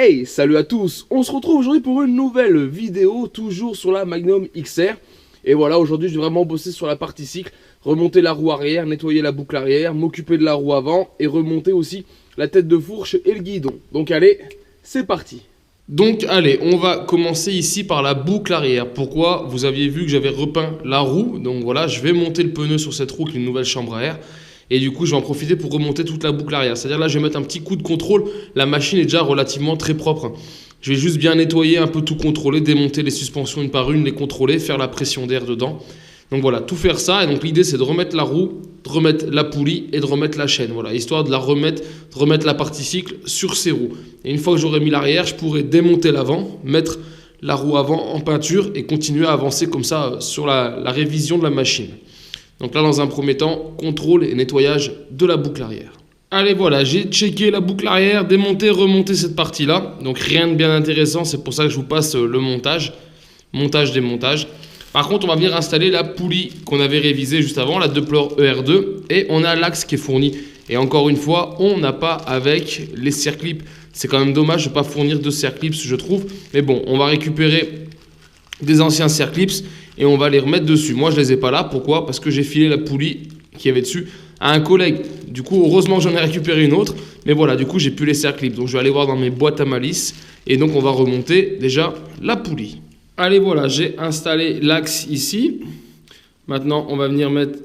Hey, salut à tous. On se retrouve aujourd'hui pour une nouvelle vidéo, toujours sur la Magnum XR. Et voilà, aujourd'hui je vais vraiment bosser sur la partie cycle, remonter la roue arrière, nettoyer la boucle arrière, m'occuper de la roue avant et remonter aussi la tête de fourche et le guidon. Donc allez, c'est parti. Donc allez, on va commencer ici par la boucle arrière. Pourquoi? Vous aviez vu que j'avais repeint la roue. Donc voilà, je vais monter le pneu sur cette roue qui est une nouvelle chambre à air. Et du coup, je vais en profiter pour remonter toute la boucle arrière. C'est-à-dire là, je vais mettre un petit coup de contrôle. La machine est déjà relativement très propre. Je vais juste bien nettoyer, un peu tout contrôler, démonter les suspensions une par une, les contrôler, faire la pression d'air dedans. Donc voilà, tout faire ça. Et donc l'idée, c'est de remettre la roue, de remettre la poulie et de remettre la chaîne. Voilà, histoire de la remettre, de remettre la partie cycle sur ces roues. Et une fois que j'aurai mis l'arrière, je pourrai démonter l'avant, mettre la roue avant en peinture et continuer à avancer comme ça sur la révision de la machine. Donc là, dans un premier temps, contrôle et nettoyage de la boucle arrière. Allez, voilà, j'ai checké la boucle arrière, démonté, remonté cette partie-là. Donc rien de bien intéressant, c'est pour ça que je vous passe le montage. Montage, démontage. Par contre, on va venir installer la poulie qu'on avait révisée juste avant, la Doppler ER2. Et on a l'axe qui est fourni. Et encore une fois, on n'a pas avec les circlips. C'est quand même dommage de ne pas fournir de circlips, je trouve. Mais bon, on va récupérer des anciens circlips et on va les remettre dessus. Moi, je les ai pas là. Pourquoi? Parce que j'ai filé la poulie qui y avait dessus à un collègue. Du coup, heureusement que j'en ai récupéré une autre. Mais voilà, du coup, j'ai plus les circlips. Donc, je vais aller voir dans mes boîtes à malice. Et donc, on va remonter déjà la poulie. Allez, voilà, j'ai installé l'axe ici. Maintenant, on va venir mettre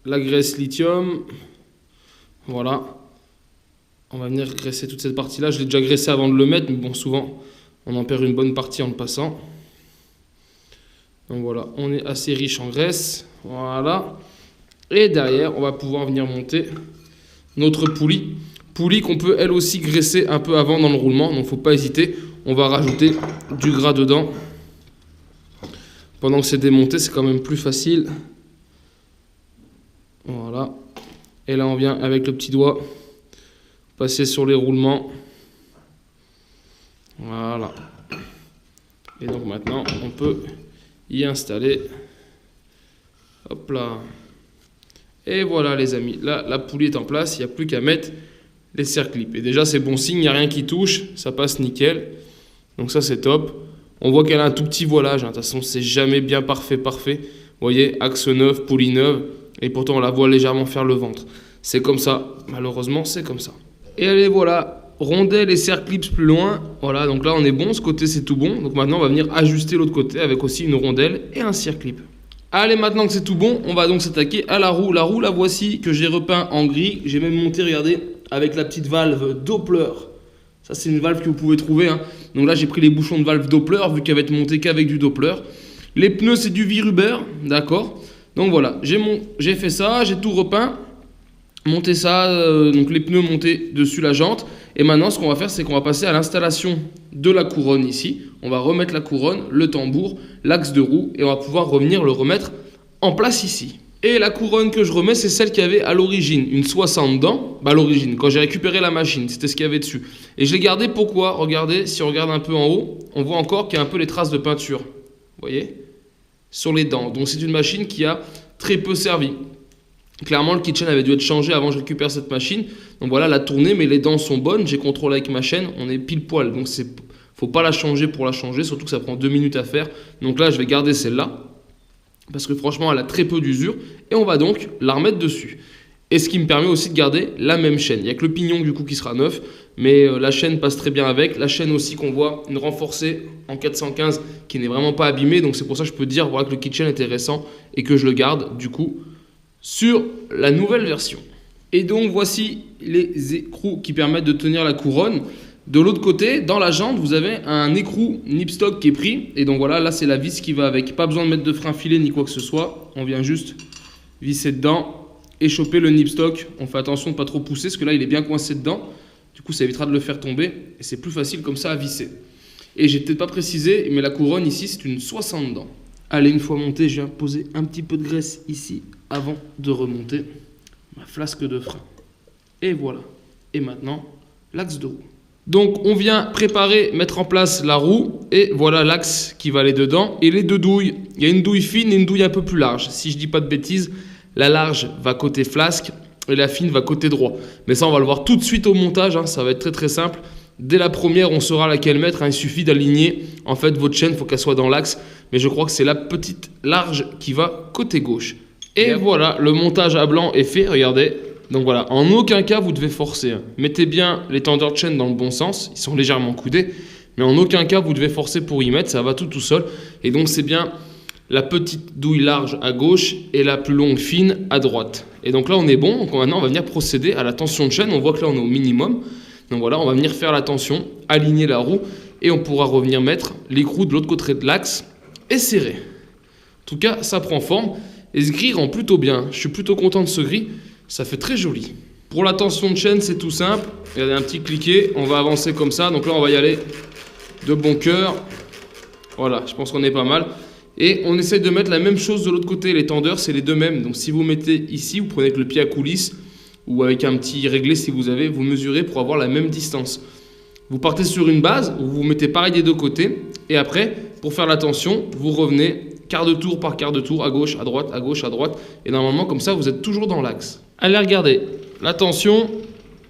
la graisse lithium. Voilà. On va venir graisser toute cette partie-là. Je l'ai déjà graissé avant de le mettre. Mais bon, souvent, on en perd une bonne partie en le passant. Donc voilà, on est assez riche en graisse. Voilà. Et derrière, on va pouvoir venir monter notre poulie. Poulie qu'on peut elle aussi graisser un peu avant dans le roulement. Donc il ne faut pas hésiter. On va rajouter du gras dedans. Pendant que c'est démonté, c'est quand même plus facile. Voilà. Et là, on vient avec le petit doigt passer sur les roulements. Voilà. Et donc maintenant, on peut y installer. Hop là. Et voilà les amis, là la poulie est en place, il n'y a plus qu'à mettre les serre-clips. Et déjà c'est bon signe, il n'y a rien qui touche, ça passe nickel. Donc ça c'est top. On voit qu'elle a un tout petit voilage, de toute façon c'est jamais bien parfait. Vous voyez, axe neuf, poulie neuve, et pourtant on la voit légèrement faire le ventre. C'est comme ça, malheureusement c'est comme ça. Et allez voilà, rondelle et serre-clips plus loin. Voilà, donc là on est bon, ce côté c'est tout bon. Donc maintenant on va venir ajuster l'autre côté avec aussi une rondelle et un serre-clip. Allez, maintenant que c'est tout bon, on va donc s'attaquer à la roue. La roue, la voici, que j'ai repeint en gris. J'ai même monté, regardez, avec la petite valve Doppler. Ça, c'est une valve que vous pouvez trouver. Hein. Donc là, j'ai pris les bouchons de valve Doppler, vu qu'elle va être montée qu'avec du Doppler. Les pneus, c'est du Viruber, d'accord. Donc voilà, j'ai fait ça, j'ai tout repeint. Monter ça, donc les pneus montés dessus la jante. Et maintenant, ce qu'on va faire, c'est qu'on va passer à l'installation de la couronne ici. On va remettre la couronne, le tambour, l'axe de roue et on va pouvoir revenir le remettre en place ici. Et la couronne que je remets, c'est celle qu'il y avait à l'origine, une 60 dents. Bah, à l'origine, quand j'ai récupéré la machine, c'était ce qu'il y avait dessus. Et je l'ai gardé pourquoi? Regardez, si on regarde un peu en haut, on voit encore qu'il y a un peu les traces de peinture. Vous voyez? Sur les dents. Donc c'est une machine qui a très peu servi. Clairement, le kitchen avait dû être changé avant que je récupère cette machine. Donc voilà, la tournée, mais les dents sont bonnes. J'ai contrôlé avec ma chaîne, on est pile poil. Donc faut pas la changer pour la changer, surtout que ça prend 2 minutes à faire. Donc là, je vais garder celle-là, parce que franchement, elle a très peu d'usure. Et on va donc la remettre dessus. Et ce qui me permet aussi de garder la même chaîne. Il n'y a que le pignon du coup qui sera neuf, mais la chaîne passe très bien avec. La chaîne aussi qu'on voit, une renforcée en 415 qui n'est vraiment pas abîmée. Donc c'est pour ça que je peux dire voilà, que le kitchen était récent et que je le garde du coup sur la nouvelle version. Et donc voici les écrous qui permettent de tenir la couronne. De l'autre côté, dans la jante, vous avez un écrou nipstock qui est pris. Et donc voilà, là c'est la vis qui va avec. Pas besoin de mettre de frein filé ni quoi que ce soit. On vient juste visser dedans et choper le nipstock. On fait attention de ne pas trop pousser parce que là il est bien coincé dedans. Du coup ça évitera de le faire tomber. Et c'est plus facile comme ça à visser. Et j'ai peut-être pas précisé, mais la couronne ici c'est une 60 dents. Allez, une fois monté, je viens poser un petit peu de graisse ici avant de remonter ma flasque de frein. Et voilà. Et maintenant, l'axe de roue. Donc, on vient préparer, mettre en place la roue. Et voilà l'axe qui va aller dedans. Et les deux douilles. Il y a une douille fine et une douille un peu plus large. Si je dis pas de bêtises, la large va côté flasque et la fine va côté droit. Mais ça, on va le voir tout de suite au montage. Hein, ça va être très très simple. dès la première, on saura laquelle mettre. Hein. Il suffit d'aligner en fait votre chaîne, il faut qu'elle soit dans l'axe. Mais je crois que c'est la petite large qui va côté gauche. Et voilà, le montage à blanc est fait, regardez. Donc voilà, en aucun cas vous devez forcer. Hein. Mettez bien les tendeurs de chaîne dans le bon sens, ils sont légèrement coudés. Mais en aucun cas vous devez forcer pour y mettre, ça va tout seul. Et donc c'est bien la petite douille large à gauche et la plus longue fine à droite. Et donc là on est bon, donc maintenant on va venir procéder à la tension de chaîne. On voit que là on est au minimum. Donc voilà, on va venir faire la tension, aligner la roue et on pourra revenir mettre l'écrou de l'autre côté de l'axe et serrer. En tout cas, ça prend forme et ce gris rend plutôt bien. Je suis plutôt content de ce gris, ça fait très joli. Pour la tension de chaîne, c'est tout simple. Regardez, un petit cliquet, on va avancer comme ça. Donc là, on va y aller de bon cœur. Voilà, je pense qu'on est pas mal. Et on essaye de mettre la même chose de l'autre côté. Les tendeurs, c'est les deux mêmes. Donc si vous mettez ici, vous prenez avec le pied à coulisse ou avec un petit réglé si vous avez, vous mesurez pour avoir la même distance. Vous partez sur une base où vous mettez pareil des deux côtés. Et après, pour faire la tension, vous revenez quart de tour par quart de tour, à gauche, à droite, à gauche, à droite. Et normalement, comme ça, vous êtes toujours dans l'axe. Allez, regardez. La tension,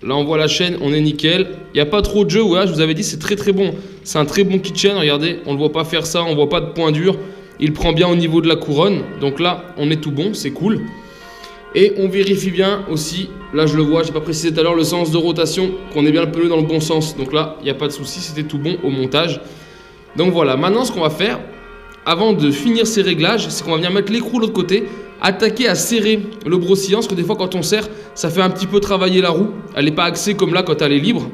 là, on voit la chaîne, on est nickel. Il n'y a pas trop de jeu. Ouais, je vous avais dit, c'est très, très bon. C'est un très bon kit chaîne. Regardez, on ne le voit pas faire ça. On ne voit pas de point dur. Il prend bien au niveau de la couronne. Donc là, on est tout bon. C'est cool. Et on vérifie bien aussi, là je le vois, j'ai pas précisé tout à l'heure, le sens de rotation, qu'on est bien le pneu dans le bon sens. Donc là, il n'y a pas de souci, c'était tout bon au montage. Donc voilà, maintenant ce qu'on va faire, avant de finir ces réglages, c'est qu'on va venir mettre l'écrou de l'autre côté, attaquer à serrer le brossillon, parce que des fois quand on serre, ça fait un petit peu travailler la roue. Elle n'est pas axée comme là quand elle est libre.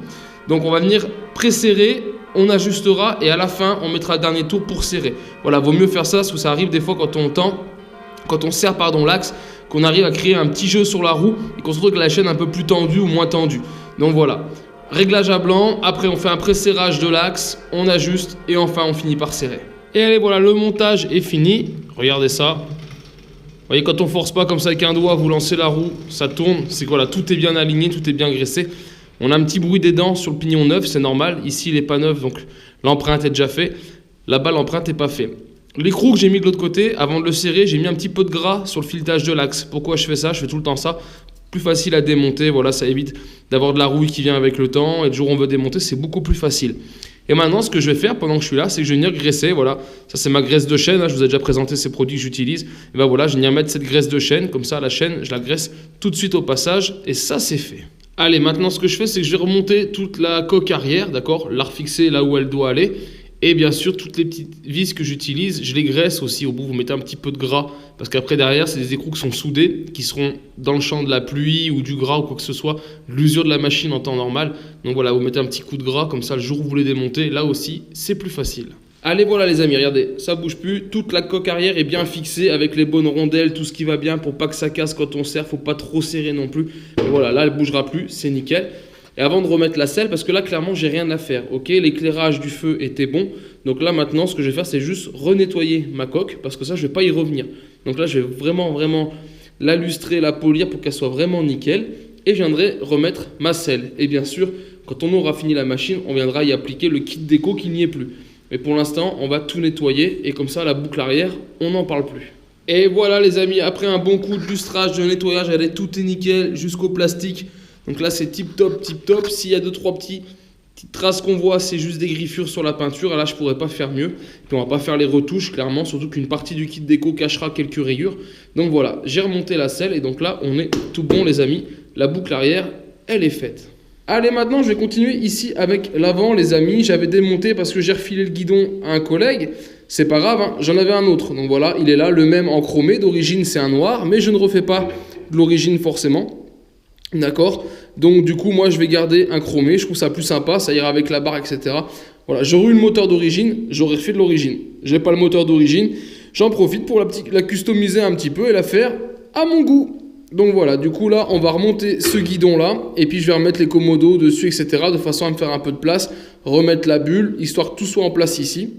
Donc on va venir presserrer, on ajustera et à la fin, on mettra le dernier tour pour serrer. Voilà, vaut mieux faire ça, parce que ça arrive des fois quand on serre l'axe, qu'on arrive à créer un petit jeu sur la roue et qu'on se retrouve avec la chaîne un peu plus tendue ou moins tendue. Donc voilà, réglage à blanc, après on fait un pré-serrage de l'axe, on ajuste et enfin on finit par serrer. Et allez, voilà, le montage est fini. Regardez ça. Vous voyez, quand on force pas comme ça avec un doigt, vous lancez la roue, ça tourne. C'est que voilà, tout est bien aligné, tout est bien graissé. On a un petit bruit des dents sur le pignon neuf, c'est normal. Ici, il n'est pas neuf, donc l'empreinte est déjà faite. Là-bas, l'empreinte n'est pas faite. L'écrou que j'ai mis de l'autre côté, avant de le serrer, j'ai mis un petit peu de gras sur le filetage de l'axe. Pourquoi je fais ça? Je fais tout le temps ça. Plus facile à démonter, voilà, ça évite d'avoir de la rouille qui vient avec le temps. Et le jour où on veut démonter, c'est beaucoup plus facile. Et maintenant, ce que je vais faire pendant que je suis là, c'est que je vais venir graisser. Voilà, ça c'est ma graisse de chêne. Hein, je vous ai déjà présenté ces produits que j'utilise. Et ben voilà, je vais venir mettre cette graisse de chêne. Comme ça, la chaîne, je la graisse tout de suite au passage. Et ça, c'est fait. Allez, maintenant, ce que je fais, c'est que je vais remonter toute la coque arrière, d'accord, la refixer là où elle doit aller. Et bien sûr, toutes les petites vis que j'utilise, je les graisse aussi. Au bout, vous mettez un petit peu de gras. Parce qu'après, derrière, c'est des écrous qui sont soudés, qui seront dans le champ de la pluie ou du gras ou quoi que ce soit, l'usure de la machine en temps normal. Donc voilà, vous mettez un petit coup de gras, comme ça, le jour où vous les démontez, là aussi, c'est plus facile. Allez, voilà les amis, regardez, ça bouge plus. Toute la coque arrière est bien fixée avec les bonnes rondelles, tout ce qui va bien pour pas que ça casse quand on serre. Faut pas trop serrer non plus. Mais voilà, là, elle bougera plus, c'est nickel. Et avant de remettre la selle, parce que là, clairement, j'ai rien à faire. Ok, l'éclairage du feu était bon. Donc là, maintenant, ce que je vais faire, c'est juste renettoyer ma coque, parce que ça, je vais pas y revenir. Donc là, je vais vraiment la lustrer, la polir pour qu'elle soit vraiment nickel. Et je viendrai remettre ma selle. Et bien sûr, quand on aura fini la machine, on viendra y appliquer le kit déco qui n'y est plus. Mais pour l'instant, on va tout nettoyer. Et comme ça, la boucle arrière, on n'en parle plus. Et voilà les amis, après un bon coup de lustrage, de nettoyage, allez, tout est nickel jusqu'au plastique. Donc là, c'est tip top, tip top. S'il y a 2-3 petites traces qu'on voit, c'est juste des griffures sur la peinture. Et là, je pourrais pas faire mieux. Puis on va pas faire les retouches, clairement. Surtout qu'une partie du kit déco cachera quelques rayures. Donc voilà, j'ai remonté la selle. Et donc là, on est tout bon, les amis. La boucle arrière, elle est faite. Allez, maintenant, je vais continuer ici avec l'avant, les amis. J'avais démonté parce que j'ai refilé le guidon à un collègue. C'est pas grave, hein. J'en avais un autre. Donc voilà, il est là, le même en chromé. D'origine, c'est un noir. Mais je ne refais pas de l'origine forcément. D'accord, donc du coup moi je vais garder un chromé, je trouve ça plus sympa, ça ira avec la barre, etc. Voilà, j'aurais eu le moteur d'origine, j'aurais fait de l'origine. J'ai pas le moteur d'origine, j'en profite pour la customiser un petit peu et la faire à mon goût. Donc voilà, du coup là on va remonter ce guidon là et puis je vais remettre les commodos dessus, etc. de façon à me faire un peu de place, remettre la bulle, histoire que tout soit en place ici.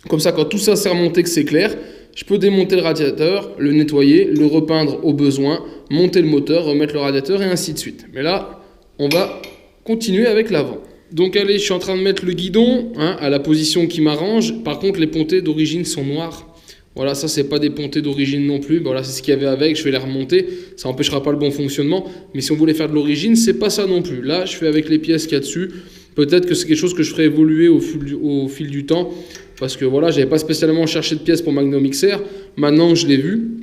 Comme ça quand tout ça s'est remonté, que c'est clair, je peux démonter le radiateur, le nettoyer, le repeindre au besoin, monter le moteur, remettre le radiateur et ainsi de suite. Mais là, on va continuer avec l'avant. Donc allez, je suis en train de mettre le guidon à la position qui m'arrange. Par contre, les pontées d'origine sont noires. Voilà, ça, c'est pas des pontées d'origine non plus. Voilà, c'est ce qu'il y avait avec, je vais les remonter. Ça n'empêchera pas le bon fonctionnement. Mais si on voulait faire de l'origine, c'est pas ça non plus. Là, je fais avec les pièces qu'il y a dessus. Peut-être que c'est quelque chose que je ferai évoluer au fil du temps. Parce que voilà, j'avais pas spécialement cherché de pièces pour Magnum XR. Maintenant que je l'ai vu,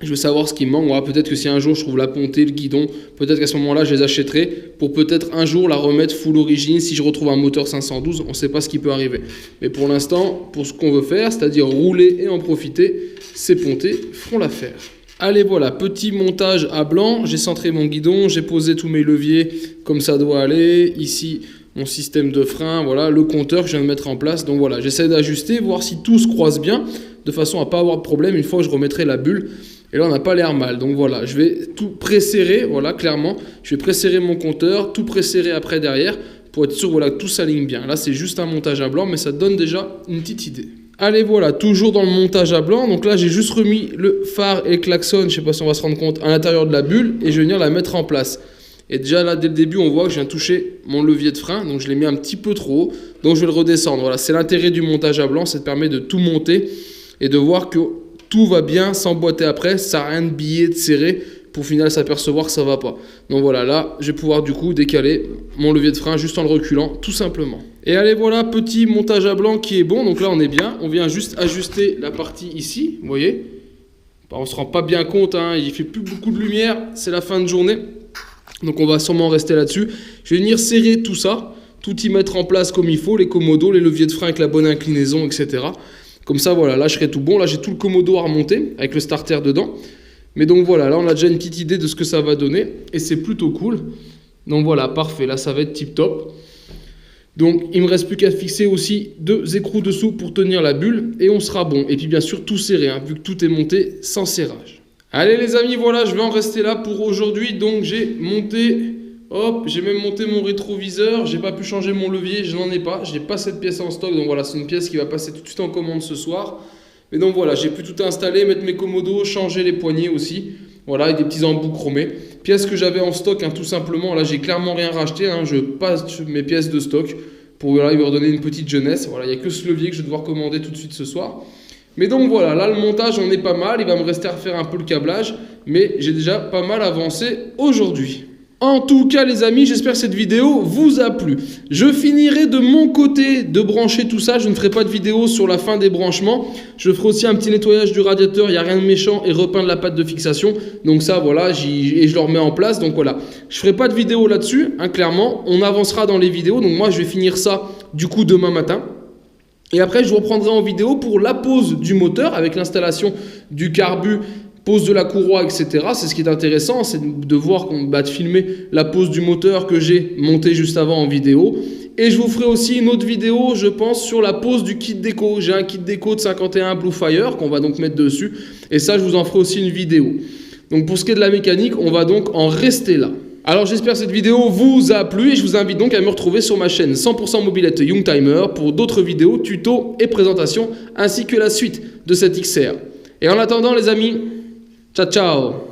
je veux savoir ce qui me manque. Voilà, peut-être que si un jour je trouve la pontée, le guidon, peut-être qu'à ce moment-là, je les achèterai pour peut-être un jour la remettre full origine. Si je retrouve un moteur 512, on ne sait pas ce qui peut arriver. Mais pour l'instant, pour ce qu'on veut faire, c'est-à-dire rouler et en profiter, ces pontées feront l'affaire. Allez, voilà, petit montage à blanc. J'ai centré mon guidon, j'ai posé tous mes leviers comme ça doit aller. Ici, mon système de frein, voilà, le compteur que je viens de mettre en place. Donc voilà, j'essaie d'ajuster, voir si tout se croise bien, de façon à ne pas avoir de problème une fois que je remettrai la bulle. Et là, on n'a pas l'air mal. Donc voilà, je vais tout presserrer, voilà, clairement. Je vais presserrer mon compteur, tout presserrer après derrière, pour être sûr voilà, que tout s'aligne bien. Là, c'est juste un montage à blanc, mais ça donne déjà une petite idée. Allez, voilà, toujours dans le montage à blanc. Donc là, j'ai juste remis le phare et le klaxon, je ne sais pas si on va se rendre compte, à l'intérieur de la bulle, et je vais venir la mettre en place. Et déjà là, dès le début, on voit que je viens toucher mon levier de frein, donc je l'ai mis un petit peu trop haut, donc je vais le redescendre. Voilà, c'est l'intérêt du montage à blanc, ça te permet de tout monter et de voir que tout va bien s'emboîter après, ça n'a rien de biais, de serré, pour au final s'apercevoir que ça va pas. Donc voilà, là, je vais pouvoir du coup décaler mon levier de frein juste en le reculant, tout simplement. Et allez, voilà, petit montage à blanc qui est bon, donc là on est bien. On vient juste ajuster la partie ici, vous voyez. On se rend pas bien compte, hein, il fait plus beaucoup de lumière, c'est la fin de journée. Donc on va sûrement rester là-dessus. Je vais venir serrer tout ça, tout y mettre en place comme il faut, les commodos, les leviers de frein avec la bonne inclinaison, etc. Comme ça, voilà, là je serai tout bon. Là j'ai tout le commodo à remonter avec le starter dedans. Mais donc voilà, là on a déjà une petite idée de ce que ça va donner. Et c'est plutôt cool. Donc voilà, parfait, là ça va être tip top. Donc il me reste plus qu'à fixer aussi 2 écrous dessous pour tenir la bulle. Et on sera bon. Et puis bien sûr tout serré, hein, vu que tout est monté sans serrage. Allez les amis, voilà, je vais en rester là pour aujourd'hui. Donc j'ai monté, hop, j'ai même monté mon rétroviseur. J'ai pas pu changer mon levier, je n'en ai pas. J'ai pas cette pièce en stock, donc voilà, c'est une pièce qui va passer tout de suite en commande ce soir. Mais donc voilà, j'ai pu tout installer, mettre mes commodos, changer les poignées aussi. Voilà, avec des petits embouts chromés. Pièces que j'avais en stock, hein, tout simplement. Là, j'ai clairement rien racheté, hein, je passe mes pièces de stock pour voilà, lui redonner une petite jeunesse. Voilà, il n'y a que ce levier que je vais devoir commander tout de suite ce soir. Mais donc voilà, là le montage on est pas mal, il va me rester à refaire un peu le câblage, mais j'ai déjà pas mal avancé aujourd'hui. En tout cas les amis, j'espère que cette vidéo vous a plu. Je finirai de mon côté de brancher tout ça, je ne ferai pas de vidéo sur la fin des branchements. Je ferai aussi un petit nettoyage du radiateur, il n'y a rien de méchant, et repeindre la pâte de fixation. Donc ça voilà, et je le remets en place, donc voilà. Je ferai pas de vidéo là-dessus, hein, clairement, on avancera dans les vidéos, donc moi je vais finir ça du coup demain matin. Et après, je vous reprendrai en vidéo pour la pose du moteur avec l'installation du carbu, pose de la courroie, etc. C'est ce qui est intéressant, c'est de voir, de filmer la pose du moteur que j'ai monté juste avant en vidéo. Et je vous ferai aussi une autre vidéo, je pense, sur la pose du kit déco. J'ai un kit déco de 51 Blue Fire qu'on va donc mettre dessus. Et ça, je vous en ferai aussi une vidéo. Donc pour ce qui est de la mécanique, on va donc en rester là. Alors j'espère que cette vidéo vous a plu et je vous invite donc à me retrouver sur ma chaîne 100% mobilette Youngtimer pour d'autres vidéos, tutos et présentations ainsi que la suite de cette XR. Et en attendant les amis, ciao ciao.